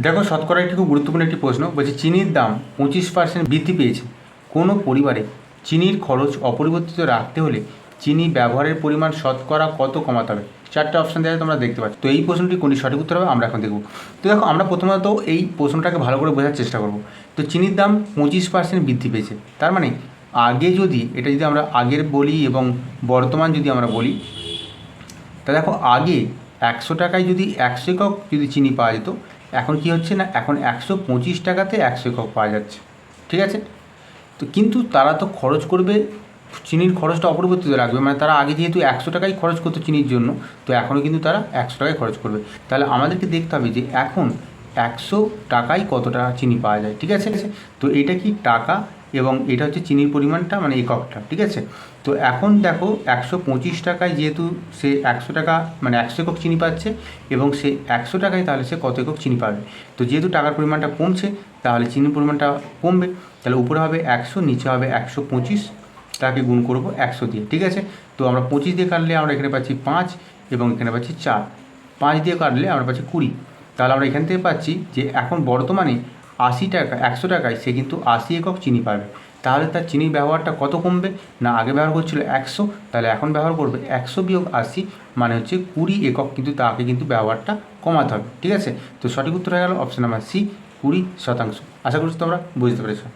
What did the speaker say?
দেখো, শতকরা একটি খুব গুরুত্বপূর্ণ একটি প্রশ্ন। বলছে চিনির দাম 25% বৃদ্ধি পেয়েছে। কোনো পরিবারে চিনির খরচ অপরিবর্তিত রাখতে হলে চিনি ব্যবহারের পরিমাণ শতকরা কত কমাতে হবে? চারটে অপশান দেওয়া তোমরা দেখতে পাচ্ছ। তো এই প্রশ্নটি কোনটি সঠিক উত্তর হবে আমরা এখন দেখব। তো দেখো, আমরা প্রথমত এই প্রশ্নটাকে ভালো করে বোঝার চেষ্টা করব। তো চিনির দাম 25% বৃদ্ধি পেয়েছে, তার মানে আগে যদি এটা যদি আমরা আগের বলি এবং বর্তমান যদি আমরা বলি, তা দেখো আগে 100 টাকায় যদি 100 একক যদি চিনি পাওয়া যেত, এখন কি হচ্ছে না, এখন 125 টাকাতে 100 একক পাওয়া যাচ্ছে। ঠিক আছে? তো কিন্তু তারা তো খরচ করবে, চিনির খরচটা অপরিবর্তিত রাখবে, মানে তারা আগে যেহেতু 100 টাকাই খরচ করতো চিনির জন্য, তো এখনও কিন্তু তারা 100 টাকাই খরচ করবে। তাহলে আমাদেরকে দেখতে হবে যে এখন 100 টাকায় কত টাকা চিনি পাওয়া যায়। ঠিক আছে? তো এটা কি টাকা এবং এটা হচ্ছে চিনির পরিমাণটা, মানে এককটা। ঠিক আছে? তো এখন দেখো 125 টাকায় যেহেতু সে 100 টাকা মানে 100 একক চিনি পাচ্ছে, এবং সে 100 টাকায় তাহলে সে কত একক চিনি পাবে। তো যেহেতু টাকার পরিমাণটা কমছে, তাহলে চিনির পরিমাণটা কমবে। তাহলে উপরে হবে 100, নিচে হবে 125, তাকে গুণ করব 100 দিয়ে। ঠিক আছে? তো আমরা 25 দিয়ে কাটলে আমরা এখানে পাচ্ছি 5 এবং এখানে পাচ্ছি 4। 5 দিয়ে কাটলে আমরা পাচ্ছি 20। তাহলে আমরা এখান থেকে পাচ্ছি যে এখন বর্তমানে 80 টাকা 100 টাকায় সে কিন্তু 80 একক চিনি পাবে। তাহলে তার চিনির ব্যবহারটা কত কমবে না, আগে ব্যবহার করছিল 100, তাহলে এখন ব্যবহার করবে 100 বিয়োগ 80, মানে হচ্ছে 20 একক কিন্তু তাকে কিন্তু ব্যবহারটা কমাতে হবে। ঠিক আছে? তো সঠিক উত্তর হয়ে গেল অপশান নাম্বার সি, 20%। আশা করছি তোমরা বুঝতে পেরেছো।